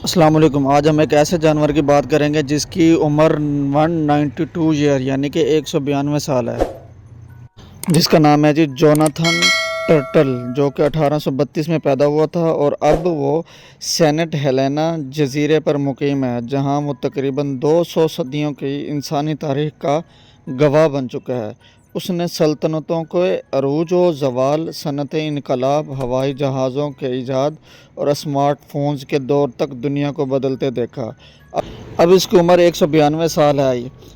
السلام علیکم۔ آج ہم ایک ایسے جانور کی بات کریں گے جس کی عمر 192 ایئر یعنی کہ 192 سال ہے، جس کا نام ہے جوناتھن ٹرٹل، جو کہ 1832 میں پیدا ہوا تھا اور اب وہ سینٹ ہیلینا جزیرے پر مقیم ہے، جہاں وہ تقریباً 200 صدیوں کی انسانی تاریخ کا گواہ بن چکا ہے۔ اس نے سلطنتوں کے عروج و زوال، صنعت انقلاب، ہوائی جہازوں کے ایجاد اور اسمارٹ فونز کے دور تک دنیا کو بدلتے دیکھا۔ اب اس کی عمر 192 سال ہے۔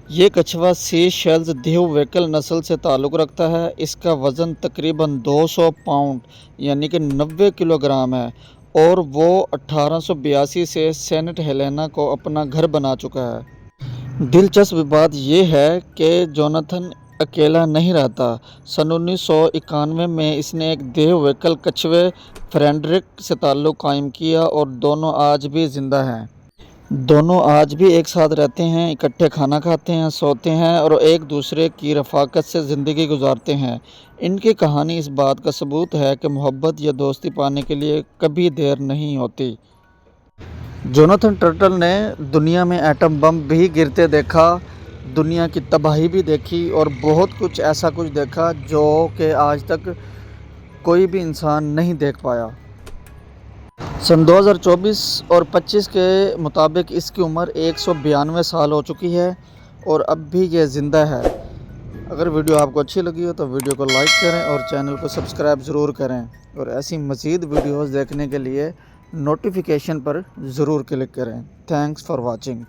یہ کچھوا سی شیلز دیوویکل نسل سے تعلق رکھتا ہے۔ اس کا وزن تقریباً 200 پاؤنڈ یعنی کہ 90 کلو گرام ہے اور وہ 1882 سے سینٹ ہیلینا کو اپنا گھر بنا چکا ہے۔ دلچسپ بات یہ ہے کہ جوناتھن اکیلا نہیں رہتا۔ سن 1991 میں اس نے ایک دیوویکل کچھوے فریڈرک سے تعلق قائم کیا اور دونوں آج بھی زندہ ہیں۔ دونوں آج بھی ایک ساتھ رہتے ہیں، اکٹھے کھانا کھاتے ہیں، سوتے ہیں اور ایک دوسرے کی رفاقت سے زندگی گزارتے ہیں۔ ان کی کہانی اس بات کا ثبوت ہے کہ محبت یا دوستی پانے کے لیے کبھی دیر نہیں ہوتی۔ جوناتھن ٹرٹل نے دنیا میں ایٹم بم بھی گرتے دیکھا، دنیا کی تباہی بھی دیکھی اور بہت کچھ ایسا دیکھا جو کہ آج تک کوئی بھی انسان نہیں دیکھ پایا۔ سن 2024 اور 25 کے مطابق اس کی عمر 192 سال ہو چکی ہے اور اب بھی یہ زندہ ہے۔ اگر ویڈیو آپ کو اچھی لگی ہو تو ویڈیو کو لائک کریں اور چینل کو سبسکرائب ضرور کریں، اور ایسی مزید ویڈیوز دیکھنے کے لیے نوٹیفیکیشن پر ضرور کلک کریں۔ Thanks for watching.